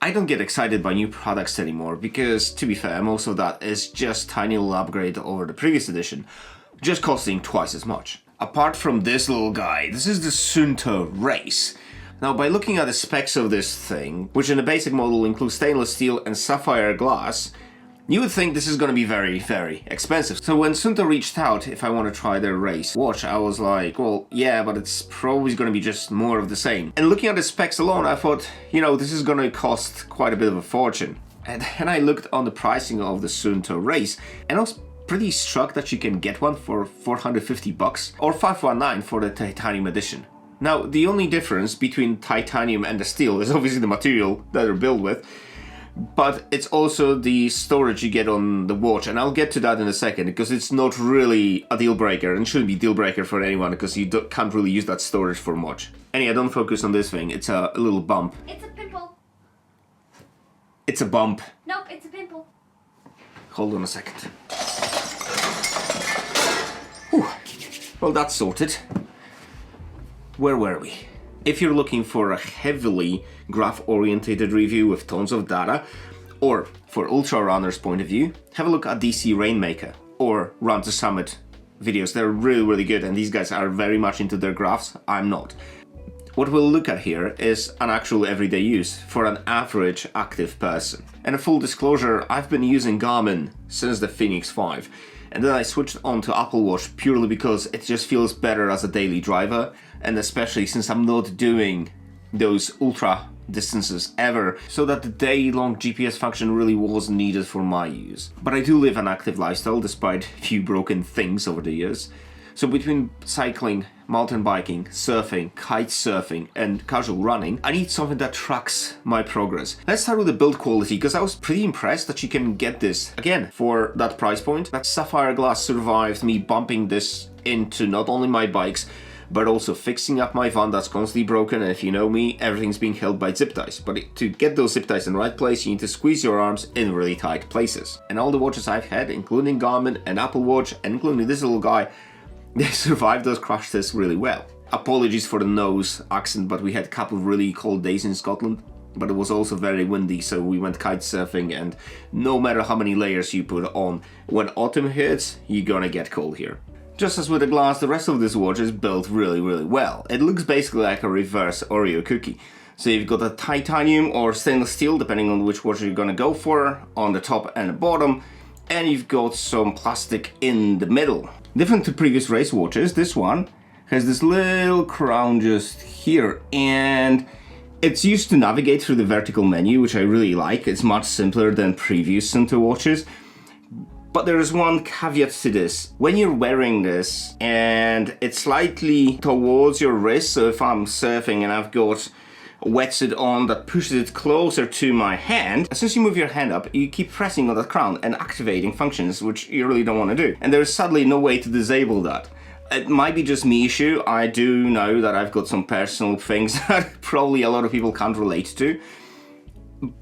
I don't get excited by new products anymore because, to be fair, most of that is just tiny little upgrade over the previous edition, just costing twice as much. Apart from this little guy, this is the Suunto Race. Now, by looking at the specs of this thing, which in the basic model includes stainless steel and sapphire glass, you would think this is going to be very, very expensive. So when Suunto reached out if I want to try their race watch, I was like, well, yeah, but it's probably going to be just more of the same. And looking at the specs alone, I thought, you know, this is going to cost quite a bit of a fortune. And then I looked on the pricing of the Suunto Race, and I was pretty struck that you can get one for 450 bucks or 519 for the titanium edition. Now, the only difference between titanium and the steel is obviously the material that they're built with, but it's also the storage you get on the watch, and I'll get to that in a second because it's not really a deal breaker and shouldn't be deal breaker for anyone because you can't really use that storage for much. Anyway, don't focus on this thing, it's a little bump. It's a pimple. It's a bump. Nope, it's a pimple. Hold on a second. Whew. Well, that's sorted. Where were we? If you're looking for a heavily graph-orientated review with tons of data, or for ultra runners' point of view, have a look at DC Rainmaker or Run to Summit videos. They're really, really good, and these guys are very much into their graphs. I'm not. What we'll look at here is an actual everyday use for an average active person. And a full disclosure, I've been using Garmin since the Fenix 5. And then I switched on to Apple Watch purely because it just feels better as a daily driver, and especially since I'm not doing those ultra distances ever, so that the day-long GPS function really wasn't needed for my use. But I do live an active lifestyle despite a few broken things over the years. So between cycling, mountain biking, surfing, kite surfing, and casual running, I need something that tracks my progress. Let's start with the build quality, because I was pretty impressed that you can get this, again, for that price point. That sapphire glass survived me bumping this into not only my bikes, but also fixing up my van that's constantly broken, and if you know me, everything's being held by zip ties. But to get those zip ties in the right place, you need to squeeze your arms in really tight places. And all the watches I've had, including Garmin and Apple Watch, and including this little guy, they survived those crash tests really well. Apologies for the nose accent, but we had a couple of really cold days in Scotland, but it was also very windy, so we went kite surfing, and no matter how many layers you put on, when autumn hits, you're gonna get cold here. Just as with the glass, the rest of this watch is built really, really well. It looks basically like a reverse Oreo cookie. So you've got a titanium or stainless steel, depending on which watch you're gonna go for, on the top and the bottom, and you've got some plastic in the middle. Different to previous race watches, this one has this little crown just here, and it's used to navigate through the vertical menu, which I really like. It's much simpler than previous Suunto watches. But there is one caveat to this. When you're wearing this and it's slightly towards your wrist, so if I'm surfing and I've got a wetsuit on that pushes it closer to my hand, as soon as you move your hand up, you keep pressing on that crown and activating functions, which you really don't want to do. And there's sadly no way to disable that. It might be just me issue. I do know that I've got some personal things that probably a lot of people can't relate to,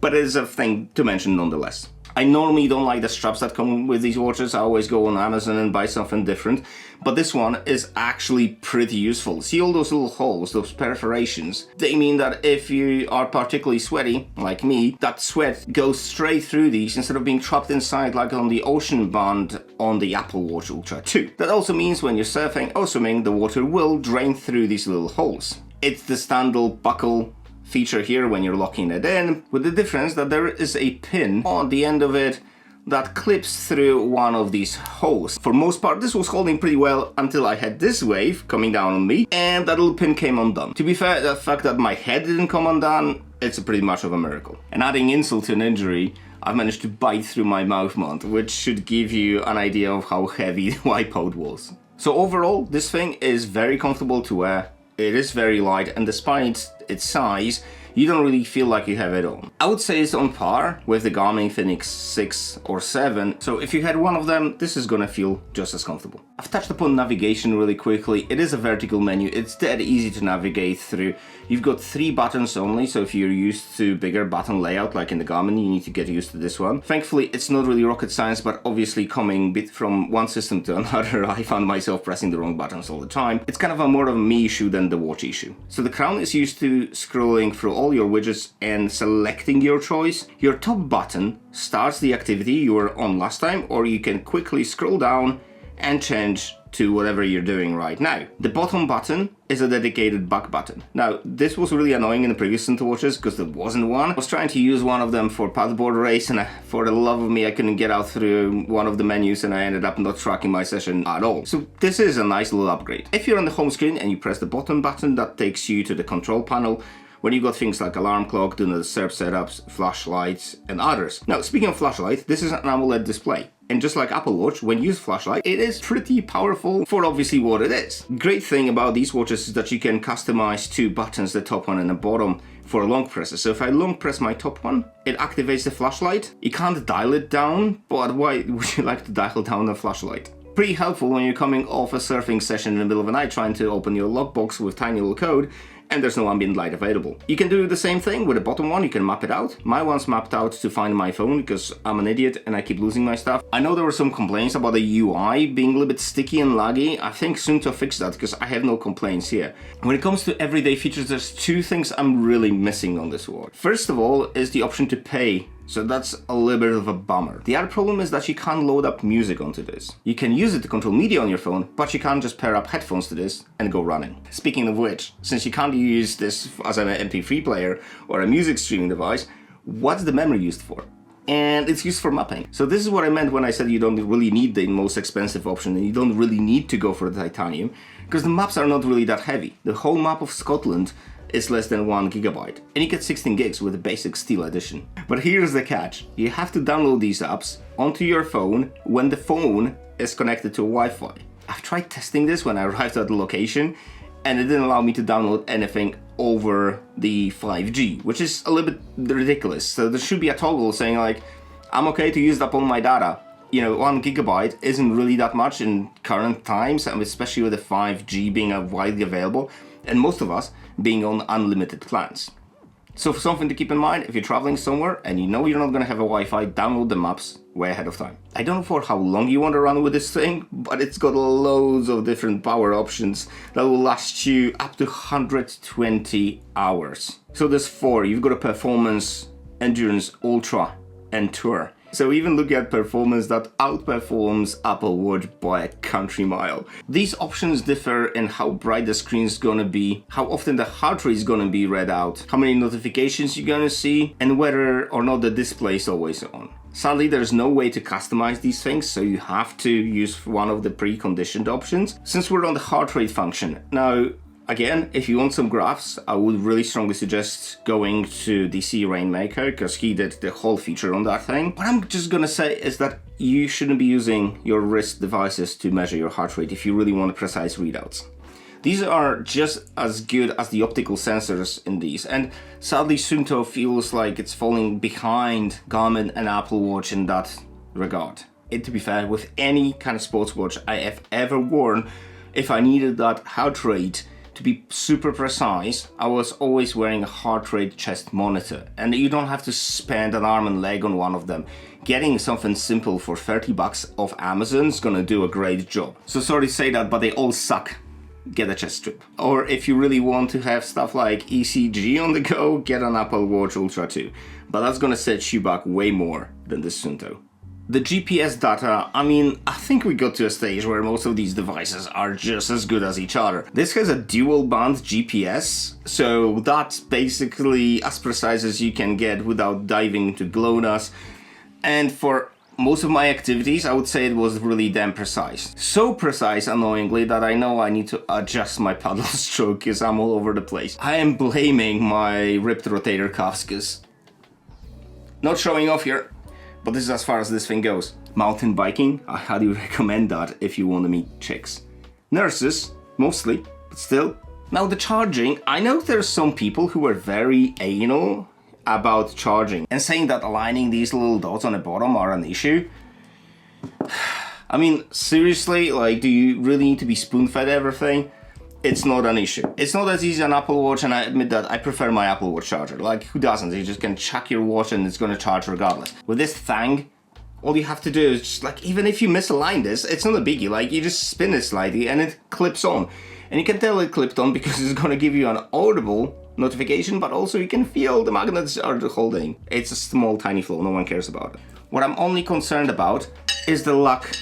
but it is a thing to mention nonetheless. I normally don't like the straps that come with these watches. I always go on Amazon and buy something different. But this one is actually pretty useful. See all those little holes, those perforations? They mean that if you are particularly sweaty, like me, that sweat goes straight through these instead of being trapped inside like on the Ocean Band on the Apple Watch Ultra 2. That also means when you're surfing or swimming, the water will drain through these little holes. It's the standard buckle feature here when you're locking it in, with the difference that there is a pin on the end of it that clips through one of these holes. For most part, this was holding pretty well until I had this wave coming down on me, and that little pin came undone. To be fair, the fact that my head didn't come undone, it's pretty much of a miracle. And adding insult to an injury, I've managed to bite through my mouth mount, which should give you an idea of how heavy the wipeout was. So overall, this thing is very comfortable to wear. It is very light, and despite its size, you don't really feel like you have it on. I would say it's on par with the Garmin Fenix 6 or 7, so if you had one of them, this is gonna feel just as comfortable. I've touched upon navigation really quickly. It is a vertical menu, it's dead easy to navigate through. You've got 3 buttons only, so if you're used to bigger button layout like in the Garmin, you need to get used to this one. Thankfully, it's not really rocket science, but obviously coming from one system to another, I found myself pressing the wrong buttons all the time. It's kind of more of a me issue than the watch issue. So the crown is used to scrolling through all all your widgets and selecting your choice, your top button starts the activity you were on last time, or you can quickly scroll down and change to whatever you're doing right now. The bottom button is a dedicated back button. Now, this was really annoying in the previous Suunto watches because there wasn't one. I was trying to use one of them for paddleboard race, and for the love of me, I couldn't get out through one of the menus, and I ended up not tracking my session at all. So this is a nice little upgrade. If you're on the home screen and you press the bottom button, that takes you to the control panel, when you got things like alarm clock, do not disturb setups, flashlights, and others. Now, speaking of flashlight, this is an AMOLED display. And just like Apple Watch, when you use flashlight, it is pretty powerful for obviously what it is. Great thing about these watches is that you can customize two buttons, the top one and the bottom, for long presses. So if I long press my top one, it activates the flashlight. You can't dial it down, but why would you like to dial down the flashlight? Pretty helpful when you're coming off a surfing session in the middle of the night trying to open your lockbox with tiny little code and there's no ambient light available. You can do the same thing with the bottom one, you can map it out. My one's mapped out to find my phone because I'm an idiot and I keep losing my stuff. I know there were some complaints about the UI being a little bit sticky and laggy. I think Suunto fixed that because I have no complaints here. When it comes to everyday features, there's two things I'm really missing on this watch. First of all is the option to pay. So that's a little bit of a bummer. The other problem is that you can't load up music onto this. You can use it to control media on your phone, but you can't just pair up headphones to this and go running. Speaking of which, since you can't use this as an MP3 player or a music streaming device, what's the memory used for? And it's used for mapping. So this is what I meant when I said you don't really need the most expensive option and you don't really need to go for the titanium, because the maps are not really that heavy. The whole map of Scotland is less than 1 gigabyte, and you get 16 gigs with the basic Steel edition. But here's the catch. You have to download these apps onto your phone when the phone is connected to Wi-Fi. I've tried testing this when I arrived at the location, and it didn't allow me to download anything over the 5G, which is a little bit ridiculous. So there should be a toggle saying like, I'm okay to use up all my data. You know, 1 gigabyte isn't really that much in current times, and especially with the 5G being widely available, and most of us being on unlimited plans. So for something to keep in mind, if you're traveling somewhere and you know you're not going to have a Wi-Fi, download the maps way ahead of time. I don't know for how long you want to run with this thing, but it's got loads of different power options that will last you up to 120 hours. So there's 4. You've got a performance, endurance, ultra, and tour. So even look at performance that outperforms Apple Watch by a country mile. These options differ in how bright the screen is gonna be, how often the heart rate is gonna be read out, how many notifications you're gonna see, and whether or not the display is always on. Sadly, there's no way to customize these things, so you have to use one of the preconditioned options, since we're on the heart rate function. Now, again, if you want some graphs, I would really strongly suggest going to DC Rainmaker, because he did the whole feature on that thing. What I'm just gonna say is that you shouldn't be using your wrist devices to measure your heart rate if you really want precise readouts. These are just as good as the optical sensors in these, and sadly Suunto feels like it's falling behind Garmin and Apple Watch in that regard. And to be fair, with any kind of sports watch I have ever worn, if I needed that heart rate to be super precise, I was always wearing a heart rate chest monitor, and you don't have to spend an arm and leg on one of them. Getting something simple for 30 bucks off Amazon's gonna do a great job. So sorry to say that, but they all suck. Get a chest strip. Or if you really want to have stuff like ECG on the go, get an Apple Watch Ultra 2. But that's gonna set you back way more than the Suunto. The GPS data, I mean, I think we got to a stage where most of these devices are just as good as each other. This has a dual band GPS, so that's basically as precise as you can get without diving into GLONASS. And for most of my activities, I would say it was really damn precise. So precise, annoyingly, that I know I need to adjust my paddle stroke because I'm all over the place. I am blaming my ripped rotator cuffs because... Not showing off here, but this is as far as this thing goes. Mountain biking, I highly recommend that if you want to meet chicks. Nurses, mostly, but still. Now the charging, I know there's some people who are very anal about charging and saying that aligning these little dots on the bottom are an issue. I mean, seriously, like, do you really need to be spoon-fed everything? It's not an issue. It's not as easy as an Apple Watch, and I admit that I prefer my Apple Watch charger. Like, who doesn't? You just can chuck your watch and it's gonna charge regardless. With this thing, all you have to do is just, like, even if you misalign this, it's not a biggie. Like, you just spin it slightly and it clips on. And you can tell it clipped on because it's gonna give you an audible notification, but also you can feel the magnets are holding. It's a small tiny flaw, no one cares about it. What I'm only concerned about is the lack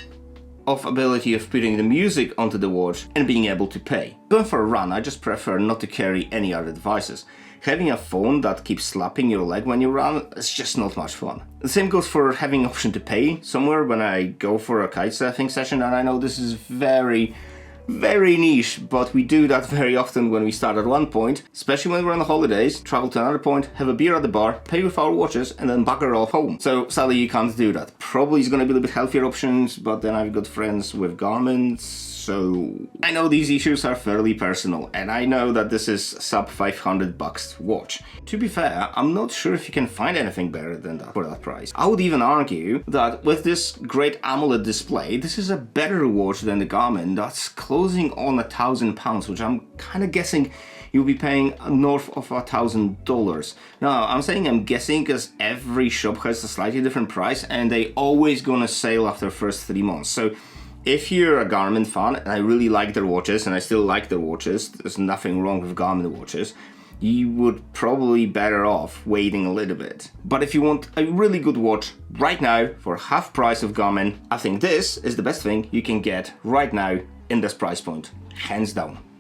of ability of putting the music onto the watch and being able to pay. Going for a run, I just prefer not to carry any other devices. Having a phone that keeps slapping your leg when you run is just not much fun. The same goes for having an option to pay somewhere when I go for a kitesurfing session, and I know this is very niche, but we do that very often when we start at one point, especially when we're on the holidays, travel to another point, have a beer at the bar, pay with our watches, and then bugger off home. So sadly you can't do that. Probably is going to be a little bit healthier options, but then I've got friends with Garmin, so I know these issues are fairly personal, and I know that this is sub $500 watch. To be fair, I'm not sure if you can find anything better than that for that price. I would even argue that with this great AMOLED display, this is a better watch than the Garmin that's closing on £1,000, which I'm kind of guessing you'll be paying north of $1,000. Now, I'm saying I'm guessing because every shop has a slightly different price, and they always gonna sale after first 3 months. So if you're a Garmin fan, and I really like their watches, and I still like their watches, there's nothing wrong with Garmin watches, you would probably better off waiting a little bit. But if you want a really good watch right now for half price of Garmin, I think this is the best thing you can get right now in this price point, hands down.